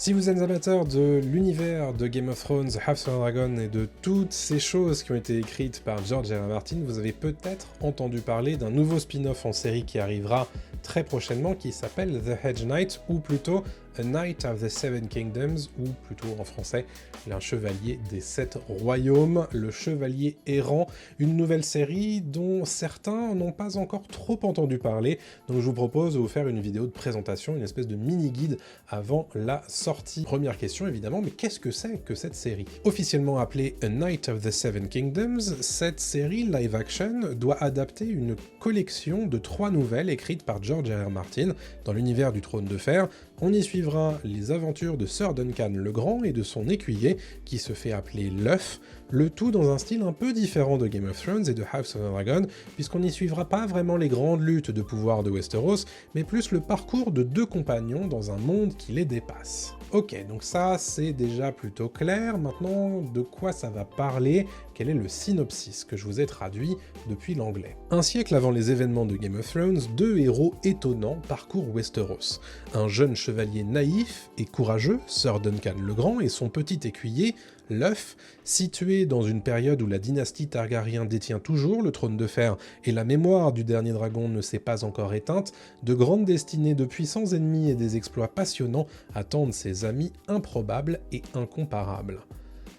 Si vous êtes amateur de l'univers de Game of Thrones, House of the Dragon et de toutes ces choses qui ont été écrites par George R. R. Martin, vous avez peut-être entendu parler d'un nouveau spin-off en série qui arrivera très prochainement qui s'appelle The Hedge Knight, ou plutôt A Knight of the Seven Kingdoms, ou plutôt en français, un chevalier des sept royaumes, le chevalier errant, une nouvelle série dont certains n'ont pas encore trop entendu parler, donc je vous propose de vous faire une vidéo de présentation, une espèce de mini-guide avant la sortie. Première question évidemment, mais qu'est-ce que c'est que cette série? Officiellement appelée A Knight of the Seven Kingdoms, cette série live-action doit adapter une collection de 3 nouvelles écrites par George R. R. Martin dans l'univers du Trône de Fer. On y suivra les aventures de Sir Duncan le Grand et de son écuyer, qui se fait appeler l'œuf, le tout dans un style un peu différent de Game of Thrones et de House of the Dragon, puisqu'on n'y suivra pas vraiment les grandes luttes de pouvoir de Westeros, mais plus le parcours de 2 compagnons dans un monde qui les dépasse. Ok, donc ça c'est déjà plutôt clair. Maintenant, de quoi ça va parler? Quel est le synopsis que je vous ai traduit depuis l'anglais? Un siècle avant les événements de Game of Thrones, 2 héros étonnants parcourent Westeros. Un jeune chevalier naïf et courageux, Sir Duncan le Grand, et son petit écuyer, l'œuf, situé dans une période où la dynastie Targaryen détient toujours le trône de fer et la mémoire du dernier dragon ne s'est pas encore éteinte, de grandes destinées de puissants ennemis et des exploits passionnants attendent ses amis improbables et incomparables.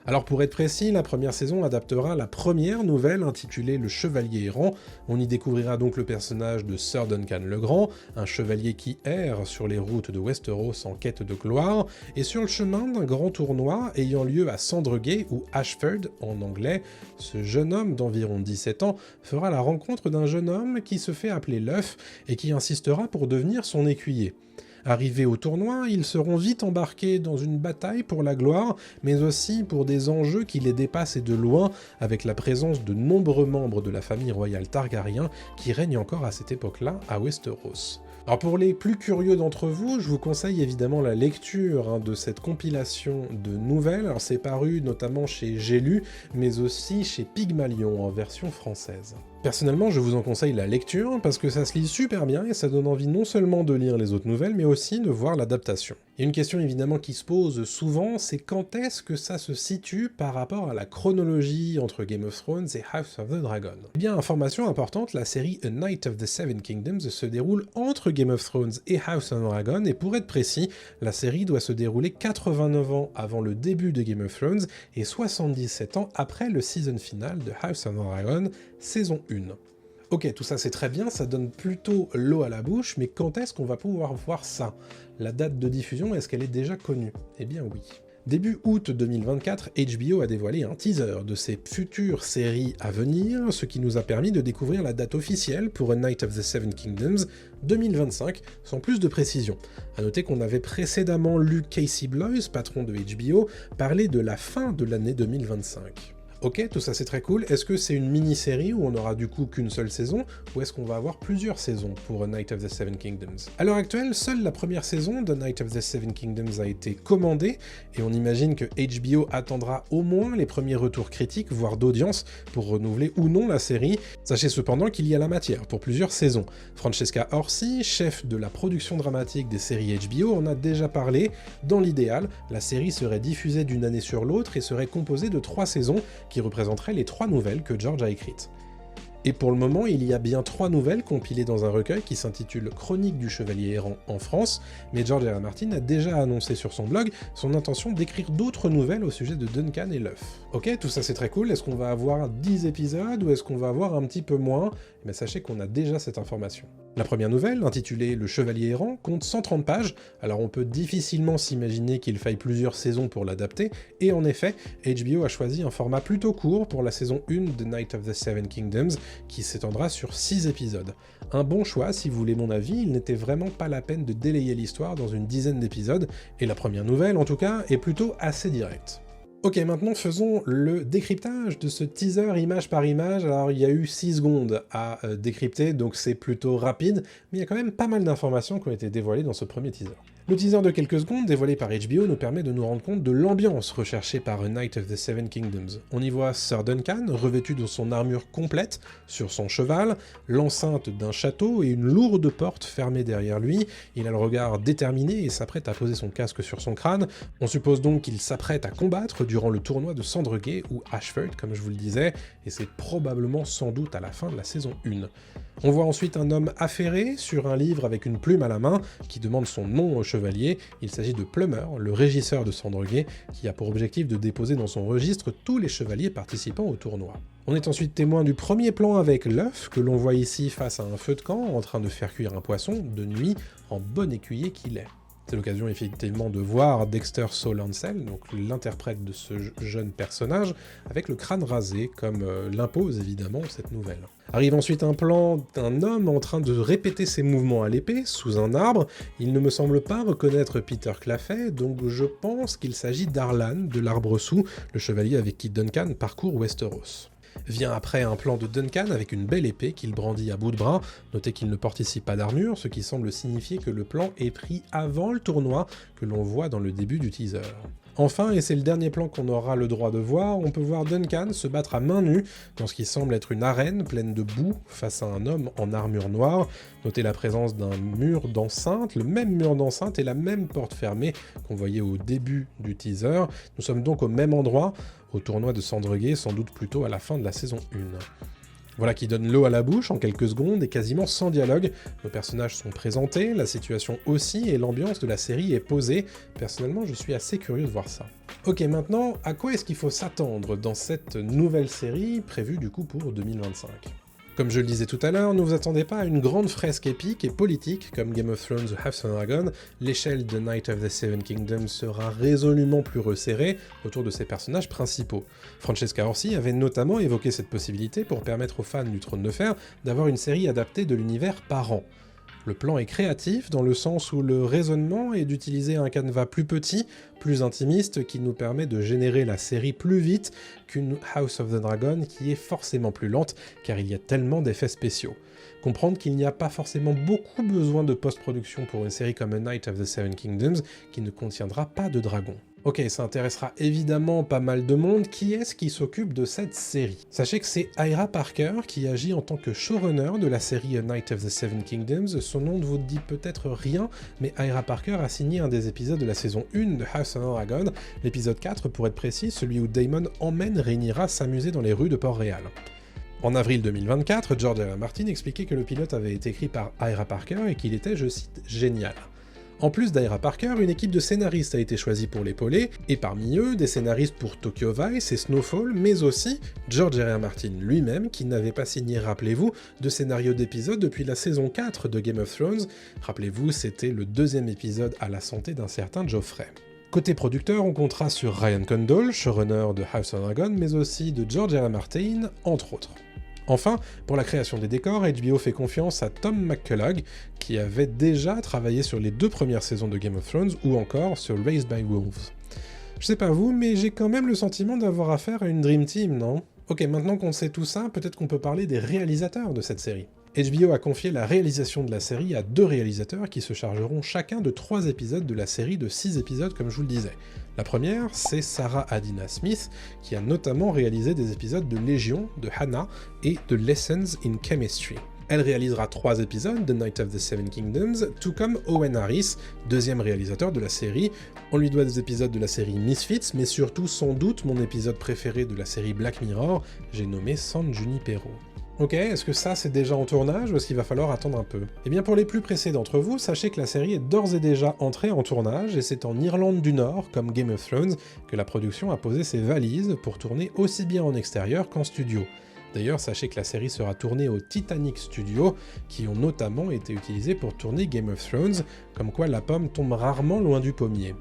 Alors pour être précis, la première saison adaptera la première nouvelle intitulée Le Chevalier Errant. On y découvrira donc le personnage de Sir Duncan le Grand, un chevalier qui erre sur les routes de Westeros en quête de gloire, et sur le chemin d'un grand tournoi ayant lieu à Sandregate ou Ashford en anglais, ce jeune homme d'environ 17 ans fera la rencontre d'un jeune homme qui se fait appeler l'œuf et qui insistera pour devenir son écuyer. Arrivés au tournoi, ils seront vite embarqués dans une bataille pour la gloire, mais aussi pour des enjeux qui les dépassent et de loin, avec la présence de nombreux membres de la famille royale Targaryen qui règnent encore à cette époque-là à Westeros. Alors pour les plus curieux d'entre vous, je vous conseille évidemment la lecture de cette compilation de nouvelles. Alors c'est paru notamment chez J'ai lu, mais aussi chez Pygmalion en version française. Personnellement, je vous en conseille la lecture, parce que ça se lit super bien et ça donne envie non seulement de lire les autres nouvelles, mais aussi de voir l'adaptation. Il y a une question évidemment qui se pose souvent, c'est quand est-ce que ça se situe par rapport à la chronologie entre Game of Thrones et House of the Dragon? Eh bien, information importante, la série A Knight of the Seven Kingdoms se déroule entre Game of Thrones et House of the Dragon, et pour être précis, la série doit se dérouler 89 ans avant le début de Game of Thrones et 77 ans après le season final de House of the Dragon, saison 1. Ok, tout ça c'est très bien, ça donne plutôt l'eau à la bouche, mais quand est-ce qu'on va pouvoir voir ça? La date de diffusion, est-ce qu'elle est déjà connue? Eh bien oui. Début août 2024, HBO a dévoilé un teaser de ses futures séries à venir, ce qui nous a permis de découvrir la date officielle pour A Knight of the Seven Kingdoms 2025, sans plus de précision. A noter qu'on avait précédemment lu Casey Bloys, patron de HBO, parler de la fin de l'année 2025. Ok, tout ça c'est très cool. Est-ce que c'est une mini-série où on aura du coup qu'une seule saison, ou est-ce qu'on va avoir plusieurs saisons pour A Knight of the Seven Kingdoms? À l'heure actuelle, seule la première saison de Knight of the Seven Kingdoms a été commandée, et on imagine que HBO attendra au moins les premiers retours critiques, voire d'audience, pour renouveler ou non la série. Sachez cependant qu'il y a la matière pour plusieurs saisons. Francesca Orsi, chef de la production dramatique des séries HBO, en a déjà parlé. Dans l'idéal, la série serait diffusée d'une année sur l'autre et serait composée de 3 saisons, qui représenterait les 3 nouvelles que George a écrites. Et pour le moment, il y a bien 3 nouvelles compilées dans un recueil qui s'intitule Chronique du Chevalier Errant en France, mais George R. R. Martin a déjà annoncé sur son blog son intention d'écrire d'autres nouvelles au sujet de Duncan et l'œuf. Ok, tout ça c'est très cool, est-ce qu'on va avoir 10 épisodes ou est-ce qu'on va avoir un petit peu moins? Mais sachez qu'on a déjà cette information. La première nouvelle, intitulée Le Chevalier Errant, compte 130 pages, alors on peut difficilement s'imaginer qu'il faille plusieurs saisons pour l'adapter, et en effet, HBO a choisi un format plutôt court pour la saison 1 de Knight of the Seven Kingdoms, qui s'étendra sur 6 épisodes. Un bon choix, si vous voulez mon avis, il n'était vraiment pas la peine de délayer l'histoire dans une dizaine d'épisodes, et la première nouvelle, en tout cas, est plutôt assez directe. Ok, maintenant faisons le décryptage de ce teaser image par image. Alors il y a eu 6 secondes à décrypter, donc c'est plutôt rapide, mais il y a quand même pas mal d'informations qui ont été dévoilées dans ce premier teaser. Le teaser de quelques secondes dévoilé par HBO nous permet de nous rendre compte de l'ambiance recherchée par A Knight of the Seven Kingdoms. On y voit Sir Duncan, revêtu de son armure complète, sur son cheval, l'enceinte d'un château et une lourde porte fermée derrière lui. Il a le regard déterminé et s'apprête à poser son casque sur son crâne. On suppose donc qu'il s'apprête à combattre durant le tournoi de Sandregay ou Ashford, comme je vous le disais, et c'est probablement sans doute à la fin de la saison 1. On voit ensuite un homme affairé sur un livre avec une plume à la main qui demande son nom au chevalier. Il s'agit de Plummer, le régisseur de Sandregay, qui a pour objectif de déposer dans son registre tous les chevaliers participant au tournoi. On est ensuite témoin du premier plan avec l'œuf, que l'on voit ici face à un feu de camp, en train de faire cuire un poisson, de nuit, en bon écuyer qu'il est. C'est l'occasion effectivement de voir Dexter Solancel, donc l'interprète de ce jeune personnage, avec le crâne rasé, comme l'impose évidemment cette nouvelle. Arrive ensuite un plan d'un homme en train de répéter ses mouvements à l'épée, sous un arbre. Il ne me semble pas reconnaître Peter Claffey, donc je pense qu'il s'agit d'Arlan, de l'Arbre-sous, le chevalier avec qui Duncan parcourt Westeros. Vient après un plan de Duncan avec une belle épée qu'il brandit à bout de bras. Notez qu'il ne porte ici pas d'armure, ce qui semble signifier que le plan est pris avant le tournoi que l'on voit dans le début du teaser. Enfin, et c'est le dernier plan qu'on aura le droit de voir, on peut voir Duncan se battre à main nue dans ce qui semble être une arène pleine de boue face à un homme en armure noire. Notez la présence d'un mur d'enceinte, le même mur d'enceinte et la même porte fermée qu'on voyait au début du teaser. Nous sommes donc au même endroit, au tournoi de Sandregay, sans doute plutôt à la fin de la saison 1. Voilà qui donne l'eau à la bouche en quelques secondes et quasiment sans dialogue. Nos personnages sont présentés, la situation aussi, et l'ambiance de la série est posée. Personnellement, je suis assez curieux de voir ça. Ok, maintenant, à quoi est-ce qu'il faut s'attendre dans cette nouvelle série, prévue du coup pour 2025 ? Comme je le disais tout à l'heure, ne vous attendez pas à une grande fresque épique et politique comme Game of Thrones ou House of Dragon. L'échelle de Knight of the Seven Kingdoms sera résolument plus resserrée autour de ses personnages principaux. Francesca Orsi avait notamment évoqué cette possibilité pour permettre aux fans du Trône de Fer d'avoir une série adaptée de l'univers par an. Le plan est créatif dans le sens où le raisonnement est d'utiliser un canevas plus petit, plus intimiste, qui nous permet de générer la série plus vite qu'une House of the Dragon qui est forcément plus lente car il y a tellement d'effets spéciaux. Comprendre qu'il n'y a pas forcément beaucoup besoin de post-production pour une série comme A Knight of the Seven Kingdoms qui ne contiendra pas de dragons. Ok, ça intéressera évidemment pas mal de monde, qui est-ce qui s'occupe de cette série? Sachez que c'est Ira Parker qui agit en tant que showrunner de la série A Knight of the Seven Kingdoms. Son nom ne vous dit peut-être rien, mais Ira Parker a signé un des épisodes de la saison 1 de House of Dragon, l'épisode 4 pour être précis, celui où Daemon emmène Rhaenyra s'amuser dans les rues de Port-Réal. En avril 2024, George R. R. Martin expliquait que le pilote avait été écrit par Ira Parker et qu'il était, je cite, « génial ». En plus d'Ira Parker, une équipe de scénaristes a été choisie pour l'épauler, et parmi eux, des scénaristes pour Tokyo Vice et Snowfall, mais aussi George R. R. Martin lui-même, qui n'avait pas signé, rappelez-vous, de scénario d'épisode depuis la saison 4 de Game of Thrones. Rappelez-vous, c'était le deuxième épisode à la santé d'un certain Joffrey. Côté producteur, on comptera sur Ryan Condal, showrunner de House of Dragon, mais aussi de George R. R. Martin, entre autres. Enfin, pour la création des décors, HBO fait confiance à Tom McCullough, qui avait déjà travaillé sur les 2 premières saisons de Game of Thrones, ou encore sur Raised by Wolves. Je sais pas vous, mais j'ai quand même le sentiment d'avoir affaire à une Dream Team, non? Ok, maintenant qu'on sait tout ça, peut-être qu'on peut parler des réalisateurs de cette série. HBO a confié la réalisation de la série à 2 réalisateurs qui se chargeront chacun de 3 épisodes de la série de 6 épisodes comme je vous le disais. La première, c'est Sarah Adina Smith, qui a notamment réalisé des épisodes de Légion, de Hannah et de Lessons in Chemistry. Elle réalisera 3 épisodes de Knight of the Seven Kingdoms, tout comme Owen Harris, deuxième réalisateur de la série. On lui doit des épisodes de la série Misfits, mais surtout sans doute mon épisode préféré de la série Black Mirror, j'ai nommé San Junipero. Ok, est-ce que ça c'est déjà en tournage ou est-ce qu'il va falloir attendre un peu? Eh bien pour les plus pressés d'entre vous, sachez que la série est d'ores et déjà entrée en tournage et c'est en Irlande du Nord, comme Game of Thrones, que la production a posé ses valises pour tourner aussi bien en extérieur qu'en studio. D'ailleurs, sachez que la série sera tournée au Titanic Studios, qui ont notamment été utilisés pour tourner Game of Thrones, comme quoi la pomme tombe rarement loin du pommier.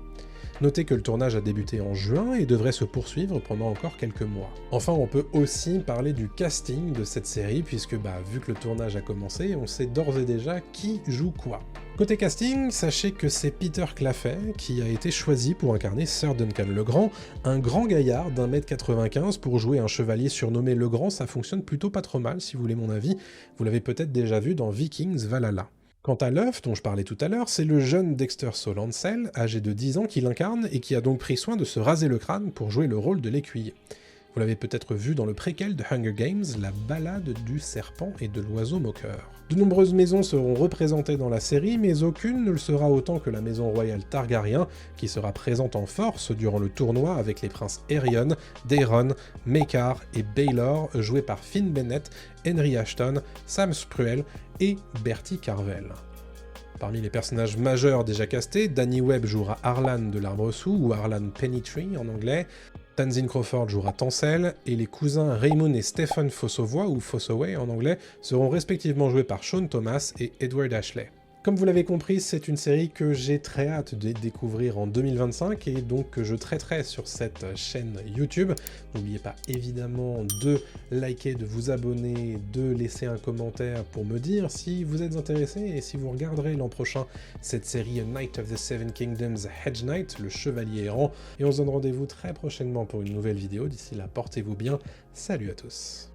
Notez que le tournage a débuté en juin et devrait se poursuivre pendant encore quelques mois. Enfin, on peut aussi parler du casting de cette série, puisque vu que le tournage a commencé, on sait d'ores et déjà qui joue quoi. Côté casting, sachez que c'est Peter Claffey qui a été choisi pour incarner Sir Duncan le Grand, un grand gaillard d'1m95 pour jouer un chevalier surnommé le Grand, ça fonctionne plutôt pas trop mal si vous voulez mon avis, vous l'avez peut-être déjà vu dans Vikings Valhalla. Quant à l'œuf dont je parlais tout à l'heure, c'est le jeune Dexter Solancel, âgé de 10 ans, qui l'incarne et qui a donc pris soin de se raser le crâne pour jouer le rôle de l'écuyer. Vous l'avez peut-être vu dans le préquel de Hunger Games, la balade du serpent et de l'oiseau moqueur. De nombreuses maisons seront représentées dans la série, mais aucune ne le sera autant que la maison royale Targaryen, qui sera présente en force durant le tournoi avec les princes Aerion, Daeron, Maekar et Baelor, joués par Finn Bennett, Henry Ashton, Sam Spruell et Bertie Carvel. Parmi les personnages majeurs déjà castés, Danny Webb jouera Arlan de l'Arbre Sous, ou Arlan Pennytree en anglais, Tanzin Crawford jouera Tansel, et les cousins Raymond et Stephen Fossoway, ou Fossoway en anglais, seront respectivement joués par Sean Thomas et Edward Ashley. Comme vous l'avez compris, c'est une série que j'ai très hâte de découvrir en 2025 et donc que je traiterai sur cette chaîne YouTube. N'oubliez pas évidemment de liker, de vous abonner, de laisser un commentaire pour me dire si vous êtes intéressé et si vous regarderez l'an prochain cette série A Knight of the Seven Kingdoms Hedge Knight, le chevalier errant. Et on se donne rendez-vous très prochainement pour une nouvelle vidéo. D'ici là, portez-vous bien. Salut à tous.